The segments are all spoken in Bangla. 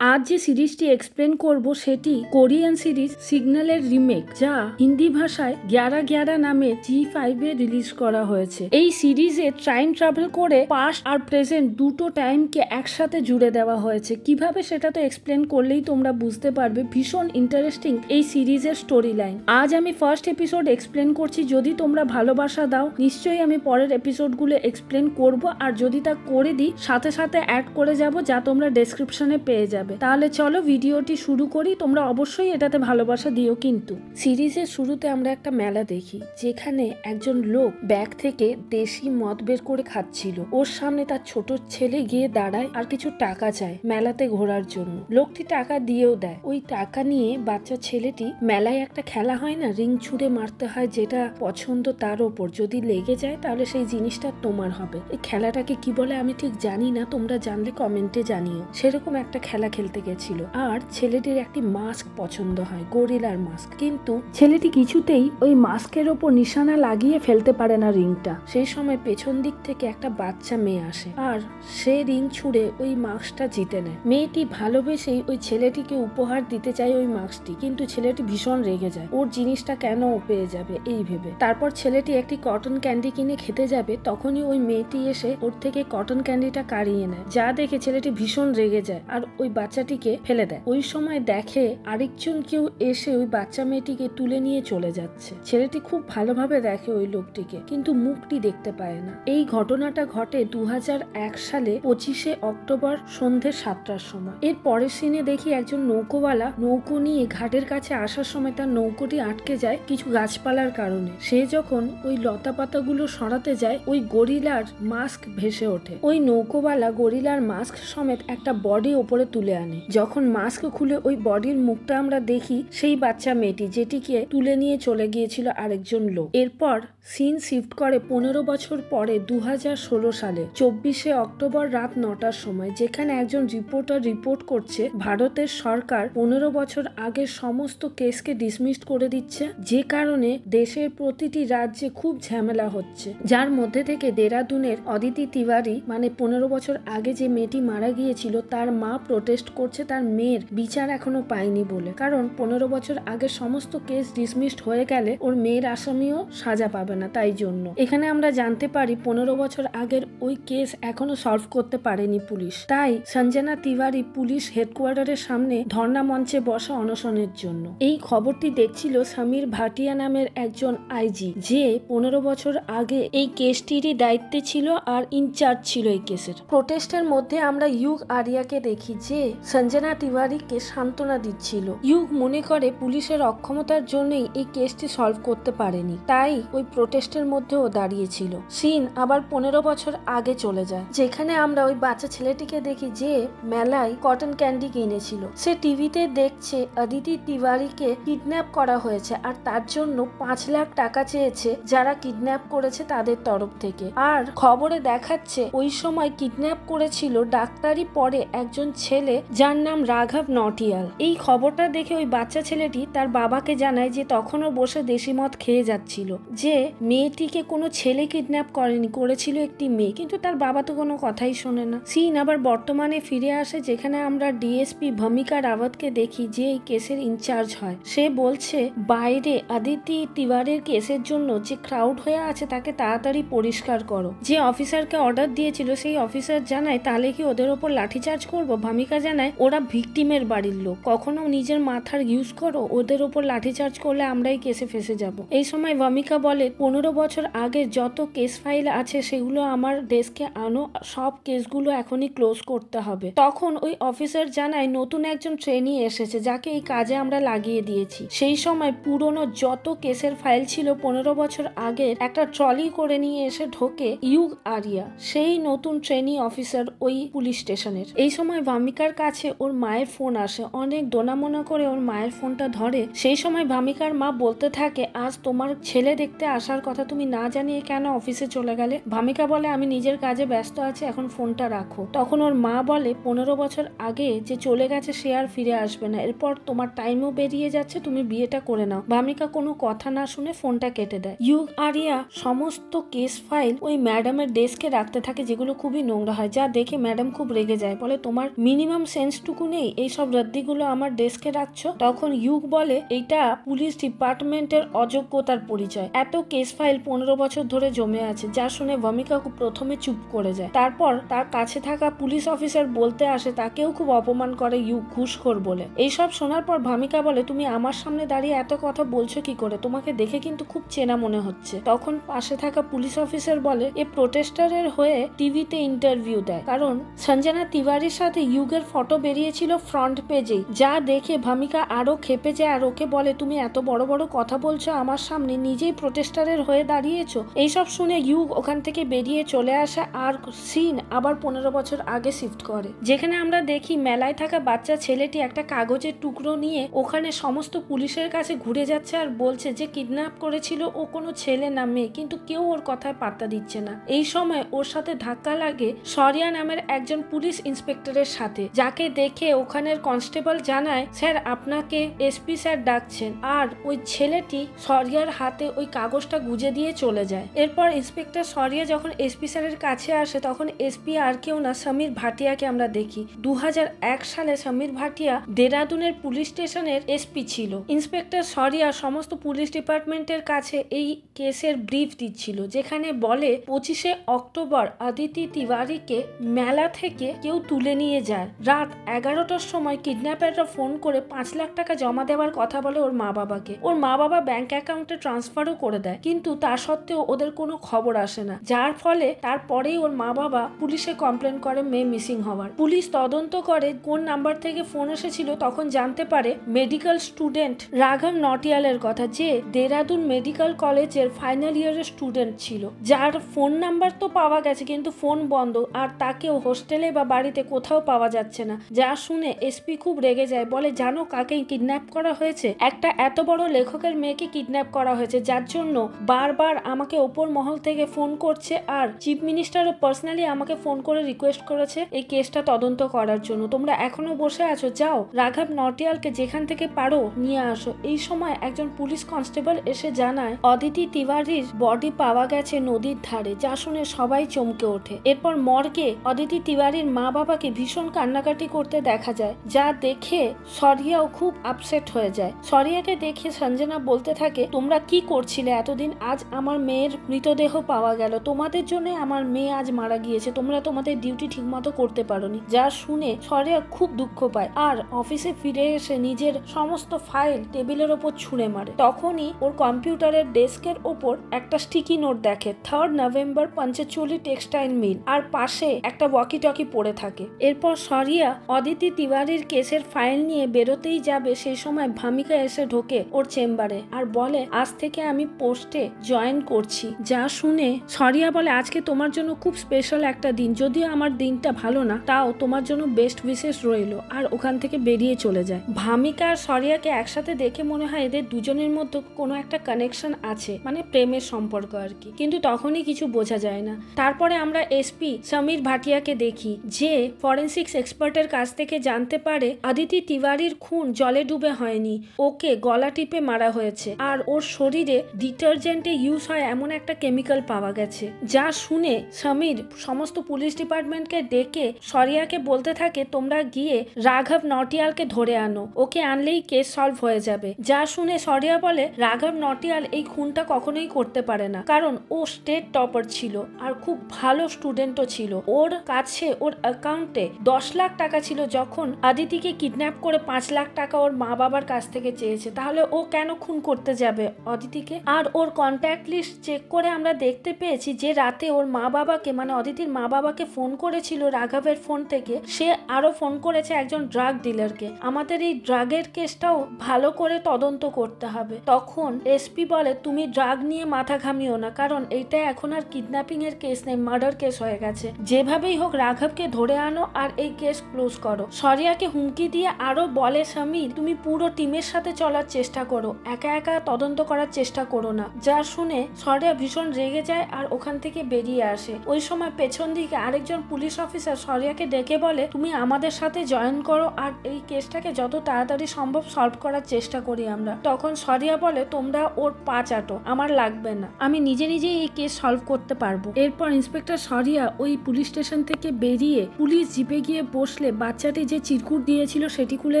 আজ যে সিরিজটি এক্সপ্লেন করব সেটি কোরিয়ান সিরিজ সিগন্যালের রিমেক, যা হিন্দি ভাষায় 11-11 নামে জি5 এ রিলিজ করা হয়েছে। এই সিরিজে টাইম ট্রাভেল করে পাস্ট আর প্রেজেন্ট দুটো টাইমকে একসাথে জুড়ে দেওয়া হয়েছে। কিভাবে সেটা তো এক্সপ্লেন করলেই তোমরা বুঝতে পারবে। ভীষণ ইন্টারেস্টিং এই সিরিজের স্টোরি লাইন। আজ আমি ফার্স্ট এপিসোড এক্সপ্লেন করছি। যদি তোমরা ভালোবাসা দাও নিশ্চয়ই আমি পরের এপিসোডগুলো এক্সপ্লেন করব, আর যদি তা করে দিই সাথে সাথে অ্যাড করে যাব, যা তোমরা ডেসক্রিপশনে পেয়ে যাবে। তাহলে চলো ভিডিওটি শুরু করি। তোমরা অবশ্যই এটাতে ভালোবাসা দিও। কিন্তু সিরিজের শুরুতে আমরা একটা মেলা দেখি, যেখানে একজন লোক ব্যাগ থেকে দেশি মদ বের করে খাচ্ছিল। ওর সামনে তার ছোট ছেলে গিয়ে দাঁড়ায় আর কিছু টাকা চায় মেলাতে ঘোরার জন্য। লোকটি টাকা দিয়েও দেয়। ওই টাকা নিয়ে বাচ্চা ছেলেটি, মেলায় একটা খেলা হয় না, রিং ছুঁড়ে মারতে হয়, যেটা পছন্দ তার ওপর, যদি লেগে যায় তাহলে সেই জিনিসটা তোমার হবে। এই খেলাটাকে কি বলে আমি ঠিক জানি না, তোমরা জানলে কমেন্টে জানিও। সেরকম একটা খেলা খেলতে গেছিল, আর ছেলেটির একটি মাস্ক পছন্দ হয়, গরিলার মাস্ক। কিন্তু ছেলেটি কিছুতেই ওই মাস্কের ওপর নিশানা লাগিয়ে ফেলতে পারে না রিংটা। সেই সময় পেছন দিক থেকে একটা বাচ্চা মেয়ে আসে, আর সে রিং ছুঁড়ে ওই মাস্কটা জিতে নেয়। মেয়েটি ভালোবেসেই ওই ছেলেটিকে উপহার দিতে চায় ওই মাস্কটি, কিন্তু ছেলেটি ভীষণ রেগে যায়। ওর জিনিসটা কেন ও পেয়ে যাবে এই ভেবে। তারপর ছেলেটি একটি কটন ক্যান্ডি কিনে খেতে যাবে, তখনই ওই মেয়েটি এসে ওর থেকে কটন ক্যান্ডিটা কাড়িয়ে নেয়, যা দেখে ছেলেটি ভীষণ রেগে যায় আর ওই বাচ্চাটিকে ফেলে দেয়। ওই সময় দেখে আরেকজন কেউ এসে ওই বাচ্চা মেয়েটিকে তুলে নিয়ে চলে যাচ্ছে। ছেলেটি খুব ভালোভাবে দেখে ওই লোকটিকে, কিন্তু মুখটি দেখতে পায় না। এই ঘটনাটা ঘটে 2001 সালে 25শে অক্টোবর সন্ধ্যে 7টার সময়। এর পরের সিনে দেখি একজন নৌকোওয়ালা নৌকো নিয়ে ঘাটের কাছে আসার সময় তার নৌকোটি আটকে যায় কিছু গাছপালার কারণে। সে যখন ওই লতা পাতাগুলো সরাতে যায়, ওই গরিলার মাস্ক ভেসে ওঠে। ওই নৌকোওয়ালা গরিলার মাস্ক সমেত একটা বডি ওপরে তুলে আনে। যখন মাস্ক খুলে ওই বডির মুখটা আমরা দেখি, সেই বাচ্চা মেয়েটি, যেটিকে তুলে নিয়ে চলে গিয়েছিল আরেকজন লোক। এরপর সিন শিফট করে 15 বছর পরে 2016 সালে 24শে অক্টোবর রাত 9টার সময়, যেখানে একজন রিপোর্টার রিপোর্ট করছে ভারতের সরকার 15 বছর আগের সমস্ত কেসকে ডিসমিস করে দিচ্ছে, যে কারণে দেশের প্রতিটি রাজ্যে খুব ঝামেলা হচ্ছে। যার মধ্যে থেকে দেরাদুনের অদিতি তিওয়ারি, মানে 15 বছর আগে যে মেয়েটি মারা গিয়েছিল, তার মা প্রোটেস্ট করছে তার মেয়ের বিচার এখনো পায়নি বলে। কারণ 15 বছর আগে সমস্ত কেস ডিসমিসড হয়ে গেলে ওর মেয়ের আসামিও সাজা পাবে না। তাই জন্য এখানে আমরা জানতে পারি 15 বছর আগের ওই কেস এখনো সলভ করতে পারেনি পুলিশ। তাই সঞ্জনা তিওয়ারি পুলিশ হেডকোয়ার্টারের সামনে ধর্ণা মঞ্চে বসা অনশনের জন্য। এই খবরটি দেখছিল সমীর ভাটিয়া নামের একজন আইজি, যে 15 বছর আগে এই কেসটিরই দায়িত্বে ছিল আর ইনচার্জ ছিল এই কেসের। প্রোটেস্টের মধ্যে আমরা ইউগ আরিয়াকে দেখি, যে সঞ্জনা তিওয়ারিকে সান্ত্বনা দিচ্ছিল। ইউগ মনে করে পুলিশের অক্ষমতার জন্যই এই কেসটি সলভ করতে পারেনি, তাই ওই প্রোটেস্টের মধ্যেও দাঁড়িয়েছিল। সিন আবার 15 বছর আগে চলে যায়, যেখানে আমরা ওই বাচ্চা ছেলেটিকে দেখি, যে মেলায় কটন ক্যান্ডি কিনেছিল। সে টিভিতে দেখছে অদিতি তিওয়ারিকে কিডন্যাপ করা হয়েছে, আর তার জন্য 5 লাখ টাকা চেয়েছে যারা কিডন্যাপ করেছে তাদের তরফ থেকে। আর খবরে দেখাচ্ছে ওই সময় কিডন্যাপ করেছিল ডাক্তারি পড়ে একজন ছেলে, যার নাম রাঘব নটিয়াল। এই খবরটা দেখে ওই বাচ্চা ছেলেটি তার বাবাকে জানায়, যে তখনও বসে দেশি মদ খেয়ে যাচ্ছিল, যে মেয়েটিকে কোনো ছেলে কিডন্যাপ করেনি, করেছিল একটি মেয়ে। কিন্তু তার বাবা তো কোনো কথাই শোনে না। সিন আবার বর্তমানে ফিরে আসে, যেখানে আমরা ডিএসপি ভূমিকা রাওয়াতকে দেখি, যে এই কেসের ইনচার্জ হয়। সে বলছে বাইরে অদিতি তিওয়ারির কেসের জন্য যে ক্রাউড হয়ে আছে তাকে তাড়াতাড়ি পরিষ্কার করো। যে অফিসারকে অর্ডার দিয়েছিল সেই অফিসার জানায়, তাহলে কি ওদের ওপর লাঠিচার্জ করবো? ভূমিকা জানায়, ওরা ভিকটিমের বাড়ির লোক, কখনো নিজের মাথার ইউজ করো, ওদের ওপর লাঠিচার্জ করলে আমরাই কেসে ফেসে যাব। এই সময় ভূমিকা বলে, 15 বছর আগে যত কেস ফাইল আছে সেগুলো আমার ডেস্কে আনো, সব কেসগুলো এখনই ক্লোজ করতে হবে। তখন ওই অফিসার জানায়, নতুন একজন ট্রেনি এসেছে, যাকে এই কাজে আমরা লাগিয়ে দিয়েছি। সেই সময় পুরনো যত কেসের ফাইল ছিল 15 বছর আগের, একটা ট্রলি করে নিয়ে এসে ঢোকে ইউগ আরিয়া, সেই নতুন ট্রেনি অফিসার ওই পুলিশ স্টেশনের। এই সময় ভূমিকার কাছে ওর মায়ের ফোন আসে। অনেক দোনামোনা করে ওর মায়ের ফোনটা ধরে। সেই সময় ভূমিকার মা বলতে থাকে, আজ তোমার ছেলে দেখতে আসার কথা, তুমি না জানিয়ে কেন অফিসে চলে গেলে? ভূমিকা বলে, আমি নিজের কাজে ব্যস্ত আছি, এখন ফোনটা রাখো। তখন ওর মা বলে, 15 বছর আগে যে চলে গেছে সে আর ফিরে আসবে না, এরপর তোমার টাইমও বেরিয়ে যাচ্ছে, তুমি বিয়েটা করে নাও। ভূমিকা কোনো কথা না শুনে ফোনটা কেটে দেয়। ইউগ আরিয়া সমস্ত কেস ফাইল ওই ম্যাডামের ডেস্কে রাখতে থাকে, যেগুলো খুবই নোংরা হয়, যা দেখে ম্যাডাম খুব রেগে যায়। বলে, তোমার মিনিমাম সেন্সটুকু নেই এইসব রদ্দিগুলো আমার ডেস্কে রাখছো? তখন ইউগ বলে এইটা পুলিশ ডিপার্টমেন্টের অযোগ্যতার পরিচয়। এত কেস ফাইল 15 বছর ধরে জমে আছে। যা শুনে ভূমিকা প্রথমে চুপ করে যায়, তারপর তার কাছে থাকা পুলিশ অফিসার বলতে আসে তাকেও খুব অপমান করে ইউগ ঘুষখোর বলে। এইসব শোনার পর ভূমিকা বলে তুমি আমার সামনে দাঁড়িয়ে এত কথা বলছো কি করে? তোমাকে দেখে কিন্তু খুব চেনা মনে হচ্ছে। তখন পাশে থাকা পুলিশ অফিসার বলে এ প্রোটেস্টারের হয়ে টিভিতে ইন্টারভিউ দেয়, কারণ সঞ্জনা তিওয়ারির সাথে ইউগের ফটো বেরিয়েছিল ফ্রন্ট পেজে। যা দেখে ভূমিকা আরো খেপে যায় আর ওকে বলে তুমি এত বড় বড় কথা বলছো আমার সামনে, নিজেই প্রোটেস্টারের হয়ে দাঁড়িয়েছো। এইসব শুনে ইউগ ওখান থেকে বেরিয়ে চলে আসে আর সিন আবার 15 বছর আগে শিফট করে, যেখানে আমরা দেখি মেলায় থাকা বাচ্চা ছেলেটি একটা কাগজের টুকরো নিয়ে ওখানে সমস্ত পুলিশের কাছে ঘুরে যাচ্ছে আর বলছে যে কিডন্যাপ করেছিল ও কোনো ছেলে না মেয়ে, কিন্তু কেউ ওর কথায় পাত্তা দিচ্ছে না। এই সময় ওর সাথে ধাক্কা লাগে শরিয়া নামের একজন পুলিশ ইন্সপেক্টরের সাথে, যাকে দেখে ওখানের কনস্টেবল জানায় স্যার আপনাকে এসপি স্যার ডাকছেন। আর ওই ছেলেটি শরিয়ার হাতে ওই কাগজটা গুজে দিয়ে চলে যায়। এরপর ইন্সপেক্টর শরিয়া যখন এসপি স্যারের কাছে আসে তখন এসপি আর কেউ না সমীর ভাটিয়াকে আমরা দেখি। 2001 সালে সমীর ভাটিয়া দেরাদুনের পুলিশ স্টেশনের এসপি ছিল। ইন্সপেক্টর শরিয়া সমস্ত পুলিশ ডিপার্টমেন্টের কাছে এই কেসের ব্রিফ দিচ্ছিল, যেখানে বলে 25শে অক্টোবর অদিতি তিওয়ারিকে মেলা থেকে কেউ তুলে নিয়ে যায়। রাত 11টার সময় কিডন্যাপাররা ফোন করে 5 লাখ টাকা জমা দেওয়ার কথা বলে ওর মা বাবাকে। ওর মা বাবা ব্যাংক অ্যাকাউন্টে ট্রান্সফারও করে দেয়, কিন্তু তা সত্ত্বেও ওদের কোনো খবর আসে না, যার ফলে তারপরেই ওর মা বাবা পুলিশে কমপ্লেন করে মেয়ে মিসিং হওয়ার। পুলিশ তদন্ত করে কোন নাম্বার থেকে ফোন এসেছিল, তখন জানতে পারে মেডিকেল স্টুডেন্ট রাঘব নটিয়ালের কথা, যে দেরাদুন মেডিকেল কলেজের ফাইনাল ইয়ারের স্টুডেন্ট ছিল, যার ফোন নাম্বার তো পাওয়া গেছে কিন্তু ফোন বন্ধ, আর তাকেও হোস্টেলে বা বাড়িতে কোথাও পাওয়া যাচ্ছে না। যা শুনে এসপি খুব রেগে যায়, বলে জানো কাকে কিডন্যাপ করা হয়েছে? একটা এত বড় লেখকের মেয়েকে কিডন্যাপ করা হয়েছে, যার জন্য বারবার আমাকে ওপর মহল থেকে ফোন করছে, আর চিফ মিনিস্টারও পার্সোনালি আমাকে ফোন করে রিকোয়েস্ট করেছে এই কেসটা তদন্ত করার জন্য। তোমরা এখনো বসে আছো, যাও রাঘব নটিয়ালকে যেখান থেকে পারো নিয়ে আসো। এই সময় একজন পুলিশ কনস্টেবল এসে জানায় অদিতি তিওয়ারির বডি পাওয়া গেছে নদীর ধারে, যা শুনে সবাই চমকে ওঠে। এরপর মর্গে অদিতি তিওয়ারির মা বাবাকে ভীষণ কান্নাকাটি করতে দেখা যায়, যা দেখে শরিয়াও খুব আপসেট হয়ে যায়। শরিয়াকে দেখে সঞ্জনা বলতে থাকে তোমরা কি করছিলে এতদিন? আজ আমার মেয়ের মৃতদেহ পাওয়া গেল, তোমাদের জন্য আমার মেয়ে আজ মারা গিয়েছে, তোমরা তোমাদের ডিউটি ঠিকমতো করতে পারোনি। যা শুনে শরিয়া খুব দুঃখ পায় আর অফিসে ফিরে এসে নিজের সমস্ত ফাইল টেবিলের ওপর ছুঁড়ে মারে। তখনই ওর কম্পিউটারের ডেস্কের ওপর একটা স্টিকি নোট দেখে 3 নভেম্বর পঞ্চচুলি টেক্সটাইল মিল, আর পাশে একটা ওয়াকি টকি পড়ে থাকে। এরপর শরিয়া অদিতি তিওয়ারির কেসের ফাইল নিয়ে বেরোতেই যাবে, সেই সময় ভূমিকা এসে ঢোকে ওর চেম্বারে আর বলে আজ থেকে আমি পোস্টে জয়েন করছি। যা শুনে শরিয়া বলে আজকে তোমার জন্য খুব স্পেশাল একটা দিন, যদিও আমার দিনটা ভালো না, তাও তোমার জন্য বেস্ট উইশেস রইলো, আর ওখান থেকে বেরিয়ে চলে যায়। ভূমিকা আর শরিয়াকে একসাথে দেখে মনে হয় এদের দুজনের মধ্যে কোনো একটা কানেকশন আছে, মানে প্রেমের সম্পর্ক আর কি, কিন্তু তখনই কিছু বোঝা যায় না। তারপরে আমরা এসপি সমীর ভাটিয়াকে দেখি, যে ফরেন্সিক্স এক্সপার্টের কাছ থেকে জানতে পারে অদিতি তিওয়ারির খুন জলে ডুবে হয়নি, ওকে গলা টিপে মারা হয়েছে, আর ওর শরীরে ডিটারজেন্টে ইউজ হয় এমন একটা কেমিক্যাল পাওয়া গেছে। যা শুনে সমীর সমস্ত পুলিশ ডিপার্টমেন্টকে ডেকে শরিয়াকে বলতে থাকে তোমরা গিয়ে রাঘব নটিয়ালকে ধরে আনো, ওকে আনলেই কেস সলভ হয়ে যাবে। যা শুনে শরিয়া বলে রাঘব নটিয়াল এই খুনটা কখনোই করতে পারে না, কারণ ও স্টেট টপার ছিল আর খুব ভালো স্টুডেন্টও ছিল। ওর কাছে ওর অ্যাকাউন্টে 10 লাখ টাকা ছিল যখন আদিতিকে কিডন্যাপ করে 5 লাখ টাকা ওর মা বাবার কাছ থেকে চেয়েছে, তাহলে ও কেন খুন করতে যাবে অদিতিকে? আর ওর কন্ট্যাক্ট লিস্ট চেক করে আমরা দেখতে পেয়েছি যে রাতে ওর মা বাবাকে, মানে অদিতির মা বাবাকে ফোন করেছিল রাঘবের ফোন থেকে, সে আরো ফোন করেছে একজন ড্রাগ ডিলারকে। আমাদের এই ড্রাগের কেসটাও ভালো করে তদন্ত করতে হবে। তখন এসপি বলে তুমি ড্রাগ নিয়ে মাথা ঘামিও না, কারণ এটা এখন আর কিডন্যাপিং এর কেস নেই, মার্ডার কেস হয়ে গেছে। যেভাবেই হোক রাঘবকে ধরে আনো আর এই কেস ক্লোজ করো। শরিয়াকে হুমকি দিয়ে আরো বলে সমীর তুমি পুরো টিমের সাথে চলার চেষ্টা করো, একা একা তদন্ত করার চেষ্টা করো না। যা শুনে শরিয়া ভীষণ রেগে যায় আর ওখান থেকে বেরিয়ে আসে। ওই সময় পেছন দিকে আরেকজন পুলিশ অফিসার শরিয়াকে ডেকে বলে তুমি আমাদের সাথে জয়েন করো আর এই কেসটাকে যত তাড়াতাড়ি সম্ভব সলভ করার চেষ্টা করি আমরা। তখন শরিয়া বলে তোমরা ওর পা চাটো, আমার লাগবে না, আমি নিজে নিজেই এই কেস সলভ করতে পারবো। এরপর ইন্সপেক্টর শরিয়া ওই পুলিশ স্টেশন থেকে বেরিয়ে পুলিশ জিপে গিয়ে বসে বসলে বাচ্চাটি যে চিরকুট দিয়েছিল সেটি খুলে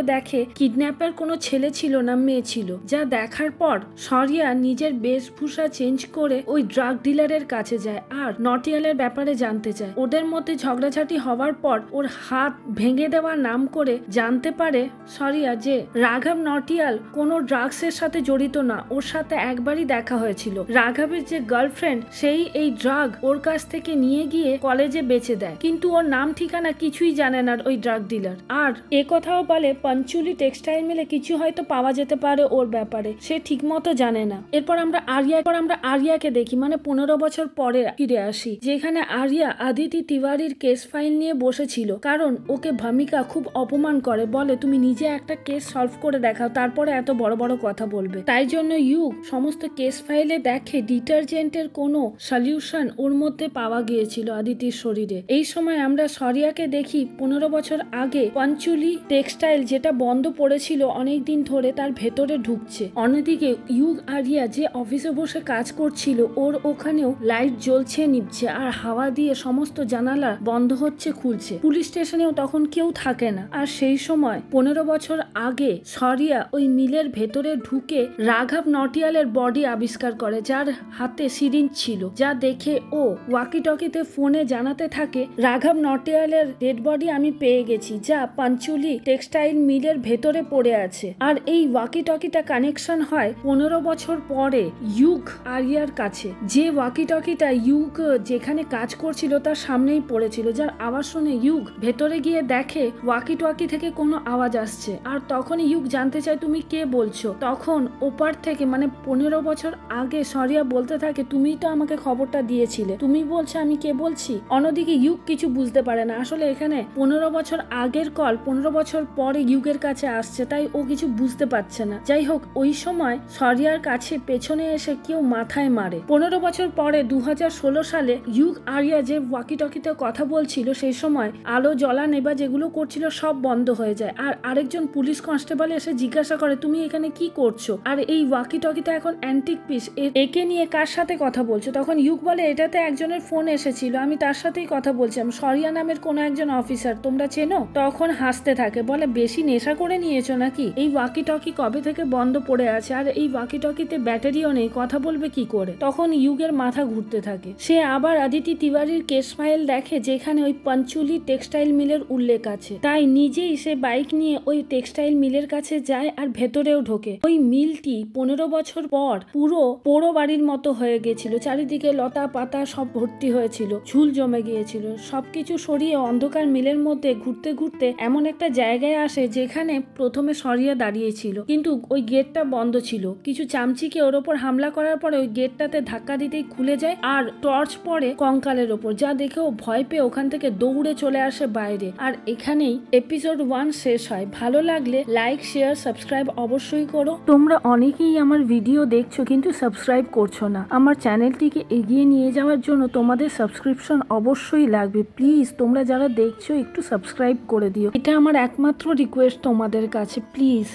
দেখে কিডন্যাপের কোনো ছেলে ছিল না, মেয়ে ছিল। যা দেখার পর শরিয়া নিজের বেশভূষা চেঞ্জ করে ওই ড্রাগ ডিলারের কাছে যায় আর নটিয়ালের ব্যাপারে জানতে চায়। ওদের মধ্যে ঝগড়াঝাটি হওয়ার পর ওর হাত ভেঙে দেওয়ার নাম করে জানতে পারে শরিয়া যে রাঘব নটিয়াল কোনো ড্রাগসের সাথে জড়িত না, ওর সাথে একবারই দেখা হয়েছিল। রাঘবের যে গার্লফ্রেন্ড সেই এই ড্রাগ ওর কাছ থেকে নিয়ে গিয়ে কলেজে বেচে দেয়, কিন্তু ওর নাম ঠিকানা কিছুই জানে না ওই ড্রাগ ডিলার। আর এ কথাও বলে পাঞ্চুলি টেক্সটাইল মিলে কিছু হয়তো পাওয়া যেতে পারে ওর ব্যাপারে, সে ঠিক মতো জানে না। এরপর আমরা আরিয়াকে দেখি, মানে 15 বছর পরে ফিরে আসি, যেখানে আরিয়া আদিতি তিওয়ারির কেস ফাইল নিয়ে বসেছিল, কারণ ওকে ভূমিকা খুব অপমান করে, বলে তুমি নিজে একটা কেস সলভ করে দেখাও, তারপরে এত বড় বড় কথা বলবে। তাই জন্য ইউগ সমস্ত কেস ফাইলে দেখে ডিটারজেন্টের কোনো সলিউশন ওর মধ্যে পাওয়া গিয়েছিল আদিতির শরীরে। এই সময় আমরা শরিয়াকে দেখি 15 বছর আগে পাঞ্চুলি টেক্সটাইল যেটা বন্ধ পড়েছিল অনেকদিন ধরে তার ভেতরে ঢুকছে। অন্যদিকে ইউগ আরিয়া যে অফিসে বসে কাজ করছিল ওর ওখানেও লাইট জ্বলছে নিভছে আর হাওয়া দিয়ে সমস্ত জানালা বন্ধ হচ্ছে খুলছে। পুলিশ স্টেশনেও তখন কেউ থাকে না। আর সেই সময় 15 বছর আগে শরিয়া ওই মিলের ভেতরে ঢুকে রাঘব নটিয়ালের বডি আবিষ্কার করে, যার হাতে সিরিঞ্জ ছিল, যা দেখে ও ওয়াকি টকিতে ফোনে জানাতে থাকে রাঘব নটিয়ালের ডেড বডি আমি পেয়ে গেছি, যা পাঞ্চুলি টেক্সটাইল মিলের ভেতরে পড়ে আছে। আর এই ওয়াকি টকিটা কানেকশন হয় 15 বছর পরে ইউগ আরিয়ার কাছে, যে ওয়াকি টকিটা ইউগ যেখানে কাজ করছিল তার সামনেই পড়েছিল, যার আওয়াজ শুনে ইউগ ভেতরে গিয়ে দেখে ওয়াকি টকি থেকে কোনো আওয়াজ আসছে। আর তখন ইউগ জানতে চায় তুমি কে বলছো। তখন ওপার থেকে মানে 15 বছর আগে শরিয়া বলতে থাকে তুমি তো আমাকে খবরটা দিয়েছিলে, তুমি বলছো আমি কে বলছি। অন্যদিকে ইউগ কিছু বুঝতে পারে না, আসলে এখানে 15 বছর আগের কল 15 বছর পরে ইউগের কাছে আসছে, তাই ও কিছু বুঝতে পারছে না। যাই হোক, ওই সময় শরিয়ার কাছে পেছনে এসে কেউ মাথায় মারে। 15 বছর পরে 2016 সালে ইউগ আরিয়া যে ওয়াকি টকিতে কথা বলছিল সেই সময় আলো জ্বলা নেবা যেগুলো করছিল সব বন্ধ হয়ে যায়। আর আরেকজন পুলিশ কনস্টেবল এসে জিজ্ঞাসা করে তুমি এখানে কি করছো, আর এই ওয়াকি টকিটা এখন অ্যান্টিক পিস, একে নিয়ে কার সাথে কথা বলছো। তখন ইউগ বলে এটাতে একজনের ফোন এসেছিল, আমি তার সাথেই কথা বলছিলাম, শরিয়া নামের কোনো একজন অফিসার, তোমরা চেনো। তখন হাসতে থাকে, বলে বেশি নেশা করে নিয়েছো নাকি, এই ওয়াকি টকি কবে থেকে বন্ধ পড়ে আছে, আর এই ওয়াকি টকিতে ব্যাটারিও নেই, কথা বলবে কি করে। তখন ইউগের মাথা ঘুরতে থাকে, সে আবার আদিতি তিওয়ারির কেস ফাইল দেখে যেখানে ওই পাঞ্চুলি টেক্সটাইল মিলের উল্লেখ আছে, তাই নিজেই সে বাইক নিয়ে ওই টেক্সটাইল মিলের কাছে যায় আর ভেতরেও ঢোকে। ওই মিলটি 15 বছর পর পুরো পোড়ো বাড়ির মতো হয়ে গেছিল, চারিদিকে লতা পাতা সব ভর্তি হয়েছিল, ঝুল জমে গিয়েছিল। সবকিছু সরিয়ে অন্ধকার মিলের মধ্যে ঘুরতে ঘুরতে এমন একটা জায়গায় আসে যেখানে প্রথমে শরিয়া দাঁড়িয়েছিল, কিন্তু ওই গেটটা বন্ধ ছিল। কিছু চামচিকে ওর ওপর হামলা করার পরে ওই গেটটাতে ধাক্কা দিতেই খুলে যায় আর টর্চ পড়ে কঙ্কালের ওপর, যা দেখে ও ভয় পেয়ে ওখান থেকে দৌড়ে চলে আসে বাইরে। আর এখানেই এপিসোড 1 শেষ হয়। ভালো লাগলে লাইক শেয়ার সাবস্ক্রাইব অবশ্যই করো। তোমরা অনেকেই আমার ভিডিও দেখছো কিন্তু সাবস্ক্রাইব করছো না। আমার চ্যানেলটিকে এগিয়ে নিয়ে যাওয়ার জন্য তোমাদের সাবস্ক্রিপশন অবশ্যই লাগবে। প্লিজ তোমরা যারা দেখছো একটু সাবস্ক্রাইব করে দিও, এটা আমার একমাত্র রিকোয়েস্ট তোমাদের কাছে, প্লিজ।